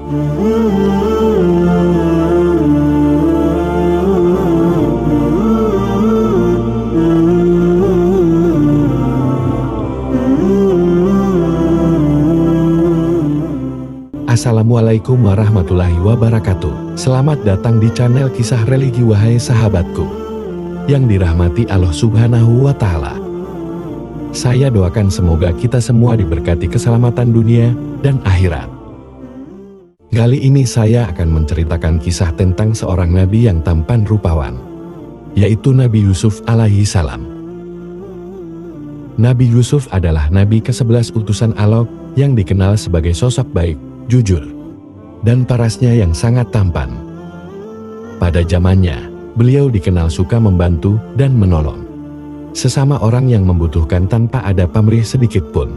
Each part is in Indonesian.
Assalamualaikum warahmatullahi wabarakatuh. Selamat datang di channel Kisah Religi wahai sahabatku yang dirahmati Allah Subhanahu wa Ta'ala. Saya doakan semoga kita semua diberkati keselamatan dunia dan akhirat. Kali ini saya akan menceritakan kisah tentang seorang nabi yang tampan rupawan, yaitu Nabi Yusuf alaihi salam. Nabi Yusuf adalah nabi ke-11 utusan Allah yang dikenal sebagai sosok baik, jujur, dan parasnya yang sangat tampan. Pada zamannya, beliau dikenal suka membantu dan menolong sesama orang yang membutuhkan tanpa ada pamrih sedikit pun.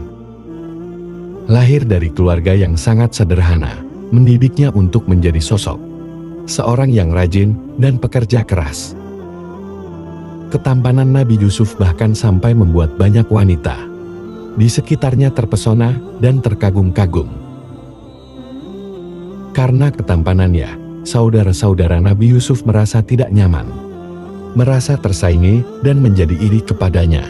Lahir dari keluarga yang sangat sederhana, mendidiknya untuk menjadi sosok seorang yang rajin dan pekerja keras. Ketampanan Nabi Yusuf bahkan sampai membuat banyak wanita di sekitarnya terpesona dan terkagum-kagum. Karena ketampanannya, saudara-saudara Nabi Yusuf merasa tidak nyaman, merasa tersaingi dan menjadi iri kepadanya.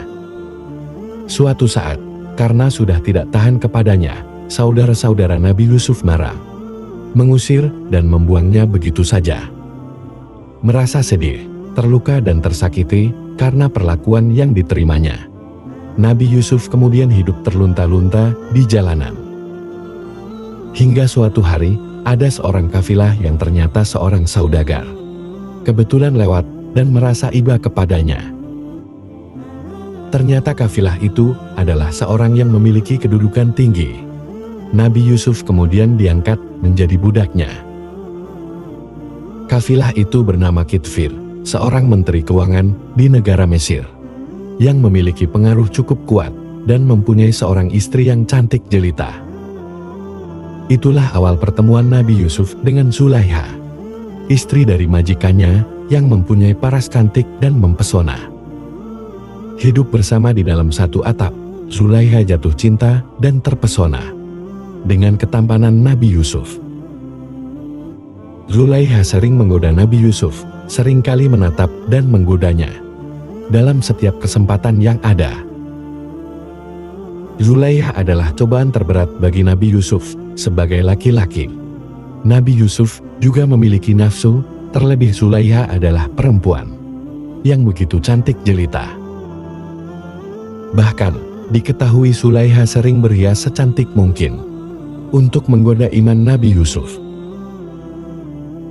Suatu saat, karena sudah tidak tahan kepadanya, saudara-saudara Nabi Yusuf marah, mengusir dan membuangnya begitu saja. Merasa sedih, terluka dan tersakiti karena perlakuan yang diterimanya, Nabi Yusuf kemudian hidup terlunta-lunta di jalanan. Hingga suatu hari, ada seorang kafilah yang ternyata seorang saudagar kebetulan lewat dan merasa iba kepadanya. Ternyata kafilah itu adalah seorang yang memiliki kedudukan tinggi. Nabi Yusuf kemudian diangkat menjadi budaknya. Kafilah itu bernama Kitfir, seorang menteri keuangan di negara Mesir, yang memiliki pengaruh cukup kuat dan mempunyai seorang istri yang cantik jelita. Itulah awal pertemuan Nabi Yusuf dengan Zulaiha, istri dari majikannya yang mempunyai paras cantik dan mempesona. Hidup bersama di dalam satu atap, Zulaiha jatuh cinta dan terpesona dengan ketampanan Nabi Yusuf. Zulaiha sering menggoda Nabi Yusuf, seringkali menatap dan menggodanya dalam setiap kesempatan yang ada. Zulaiha adalah cobaan terberat bagi Nabi Yusuf sebagai laki-laki. Nabi Yusuf juga memiliki nafsu, terlebih Zulaiha adalah perempuan yang begitu cantik jelita. Bahkan, diketahui Zulaiha sering berhias secantik mungkin untuk menggoda iman Nabi Yusuf.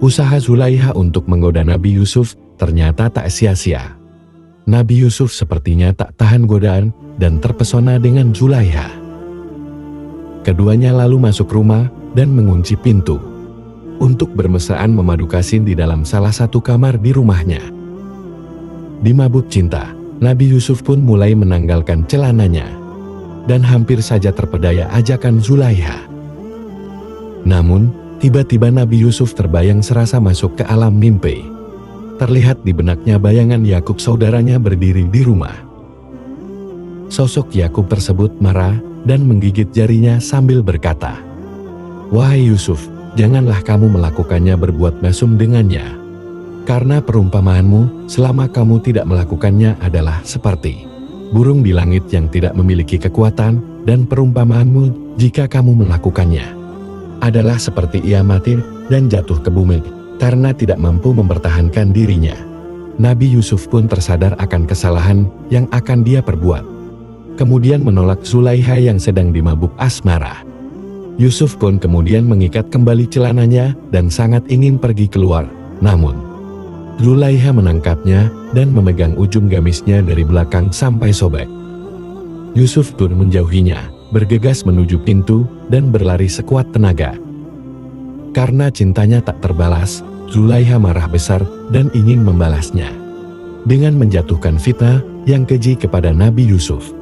Usaha Zulaiha untuk menggoda Nabi Yusuf ternyata tak sia-sia. Nabi Yusuf sepertinya tak tahan godaan dan terpesona dengan Zulaiha. Keduanya lalu masuk rumah dan mengunci pintu untuk bermesraan memadu kasih di dalam salah satu kamar di rumahnya. Di mabuk cinta, Nabi Yusuf pun mulai menanggalkan celananya dan hampir saja terpedaya ajakan Zulaiha. Namun, tiba-tiba Nabi Yusuf terbayang serasa masuk ke alam mimpi. Terlihat di benaknya bayangan Yakub saudaranya berdiri di rumah. Sosok Yakub tersebut marah dan menggigit jarinya sambil berkata, "Wahai Yusuf, janganlah kamu melakukannya berbuat mesum dengannya. Karena perumpamaanmu selama kamu tidak melakukannya adalah seperti burung di langit yang tidak memiliki kekuatan, dan perumpamaanmu jika kamu melakukannya adalah seperti ia mati dan jatuh ke bumi karena tidak mampu mempertahankan dirinya." Nabi Yusuf pun tersadar akan kesalahan yang akan dia perbuat. Kemudian menolak Zulaiha yang sedang dimabuk asmara. Yusuf pun kemudian mengikat kembali celananya dan sangat ingin pergi keluar. Namun, Zulaiha menangkapnya dan memegang ujung gamisnya dari belakang sampai sobek. Yusuf pun menjauhinya, bergegas menuju pintu dan berlari sekuat tenaga. Karena cintanya tak terbalas, Zulaiha marah besar dan ingin membalasnya dengan menjatuhkan fitnah yang keji kepada Nabi Yusuf.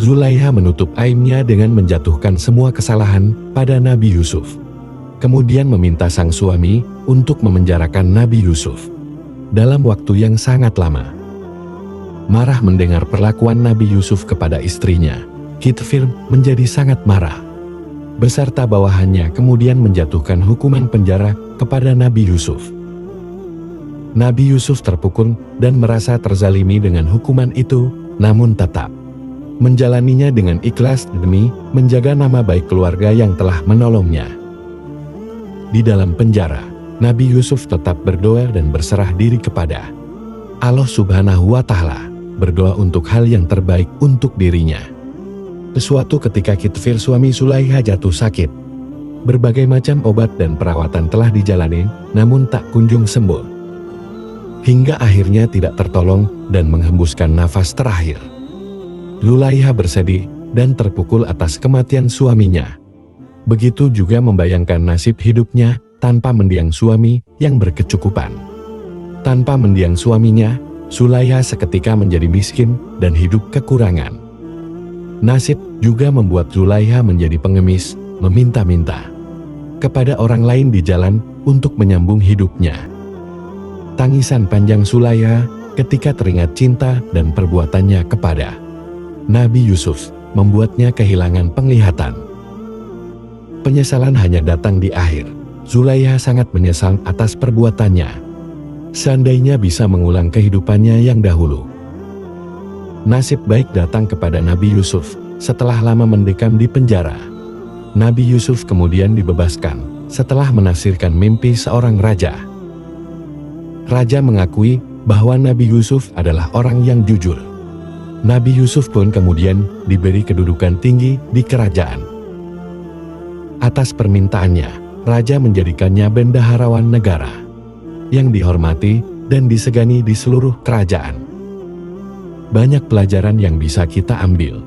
Zulaiha menutup aibnya dengan menjatuhkan semua kesalahan pada Nabi Yusuf. Kemudian meminta sang suami untuk memenjarakan Nabi Yusuf dalam waktu yang sangat lama. Marah mendengar perlakuan Nabi Yusuf kepada istrinya, Kitfir menjadi sangat marah. beserta bawahannya kemudian menjatuhkan hukuman penjara kepada Nabi Yusuf. Nabi Yusuf terpukul dan merasa terzalimi dengan hukuman itu, namun tetap menjalaninya dengan ikhlas demi menjaga nama baik keluarga yang telah menolongnya. Di dalam penjara, Nabi Yusuf tetap berdoa dan berserah diri kepada Allah Subhanahu wa Ta'ala, berdoa untuk hal yang terbaik untuk dirinya. Suatu ketika Kitfir suami Sulaiha jatuh sakit. Berbagai macam obat dan perawatan telah dijalani, namun tak kunjung sembuh. Hingga akhirnya tidak tertolong dan menghembuskan nafas terakhir. Zulaiha bersedih dan terpukul atas kematian suaminya. Begitu juga membayangkan nasib hidupnya tanpa mendiang suami yang berkecukupan. Tanpa mendiang suaminya, Zulaiha seketika menjadi miskin dan hidup kekurangan. Nasib juga membuat Zulaiha menjadi pengemis, meminta-minta kepada orang lain di jalan untuk menyambung hidupnya. Tangisan panjang Zulaiha ketika teringat cinta dan perbuatannya kepada Nabi Yusuf membuatnya kehilangan penglihatan. Penyesalan hanya datang di akhir. Zulaiha sangat menyesal atas perbuatannya. Seandainya bisa mengulang kehidupannya yang dahulu. Nasib baik datang kepada Nabi Yusuf setelah lama mendekam di penjara. Nabi Yusuf kemudian dibebaskan setelah menafsirkan mimpi seorang raja. Raja mengakui bahwa Nabi Yusuf adalah orang yang jujur. Nabi Yusuf pun kemudian diberi kedudukan tinggi di kerajaan. Atas permintaannya, raja menjadikannya bendaharawan negara yang dihormati dan disegani di seluruh kerajaan. Banyak pelajaran yang bisa kita ambil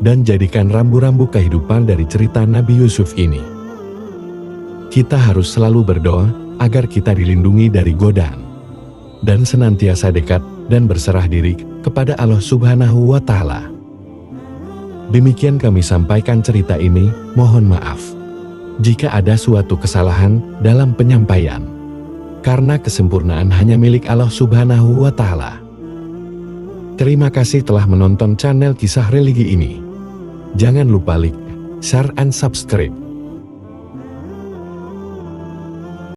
dan jadikan rambu-rambu kehidupan dari cerita Nabi Yusuf ini. Kita harus selalu berdoa agar kita dilindungi dari godaan dan senantiasa dekat dan berserah diri kepada Allah Subhanahu wa Ta'ala. Demikian kami sampaikan cerita ini, mohon maaf jika ada suatu kesalahan dalam penyampaian, karena kesempurnaan hanya milik Allah Subhanahu wa Ta'ala. Terima kasih telah menonton channel Kisah Religi ini. Jangan lupa like, share, and subscribe.